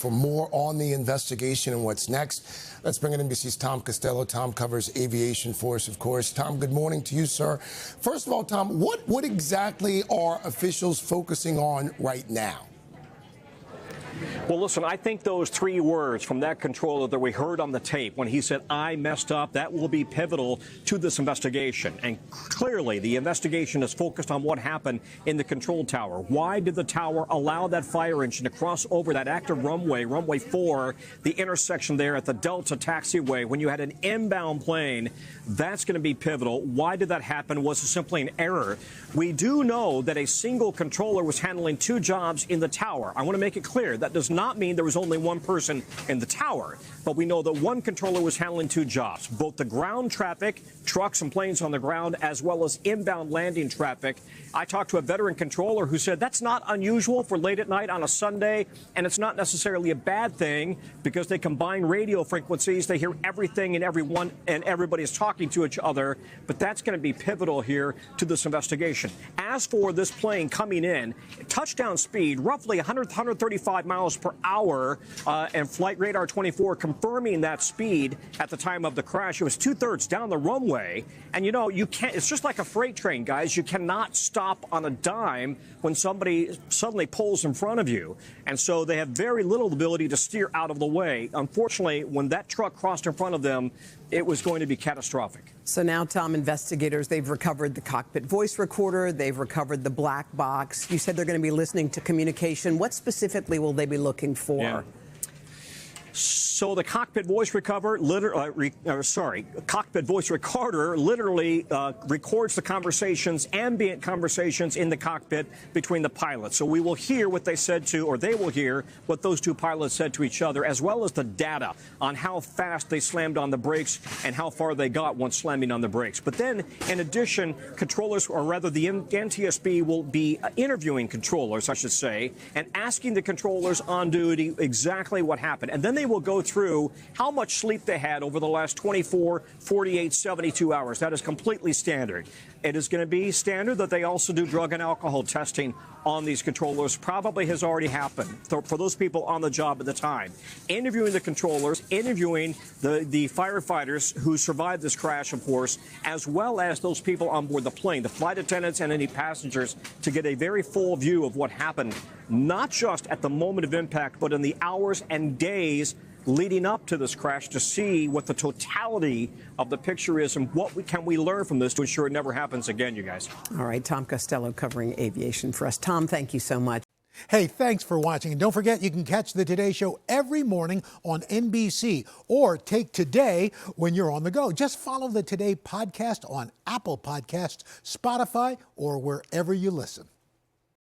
for more on the investigation and what's next. Let's bring in NBC's Tom Costello. Tom covers aviation for us, of course. Tom, good morning to you, sir. First of all, Tom, what exactly are officials focusing on right now? Well, listen, I think those three words from that controller that we heard on the tape when he said, "I messed up," that will be pivotal to this investigation. And clearly, the investigation is focused on what happened in the control tower. Why did the tower allow that fire engine to cross over that active runway, runway 4, the intersection there at the Delta taxiway, when you had an inbound plane? That's going to be pivotal. Why did that happen? Was it simply an error? We do know that a single controller was handling two jobs in the tower. I want to make it clear that does not mean there was only one person in the tower, but we know that one controller was handling two jobs, both the ground traffic, trucks and planes on the ground, as well as inbound landing traffic. I talked to a veteran controller who said that's not unusual for late at night on a Sunday, and it's not necessarily a bad thing because they combine radio frequencies. They hear everything and everyone, and everybody is talking to each other, but that's going to be pivotal here to this investigation. As for this plane coming in, touchdown speed, roughly 135 miles per hour, and Flight Radar 24 confirming that speed at the time of the crash. It was 2/3 down the runway. And, you know, you can't, it's just like a freight train, guys. You cannot stop on a dime when somebody suddenly pulls in front of you. And so they have very little ability to steer out of the way. Unfortunately, when that truck crossed in front of them, it was going to be catastrophic. So now, Tom, investigators, they've recovered the cockpit voice recorder. They've recovered the black box. You said they're going to be listening to communication. What specifically will they be looking for? Yeah. So the cockpit voice cockpit voice recorder literally records the conversations, ambient conversations in the cockpit between the pilots. So we will hear what they said to, or they will hear what those two pilots said to each other, as well as the data on how fast they slammed on the brakes and how far they got once slamming on the brakes. But then, in addition, controllers, or rather the NTSB will be interviewing controllers, I should say, and asking the controllers on duty exactly what happened. And then they will go through how much sleep they had over the last 24, 48, 72 hours. That is completely standard. It is going to be standard that they also do drug and alcohol testing on these controllers. Probably has already happened for those people on the job at the time. Interviewing the controllers, interviewing the firefighters who survived this crash, of course, as well as those people on board the plane, the flight attendants and any passengers, to get a very full view of what happened, not just at the moment of impact, but in the hours and days leading up to this crash, to see what the totality of the picture is and what can we learn from this to ensure it never happens again, you guys. All right, Tom Costello covering aviation for us. Tom, thank you so much. Hey, thanks for watching. And don't forget, you can catch the Today Show every morning on NBC, or take Today when you're on the go. Just follow the Today podcast on Apple Podcasts, Spotify, or wherever you listen.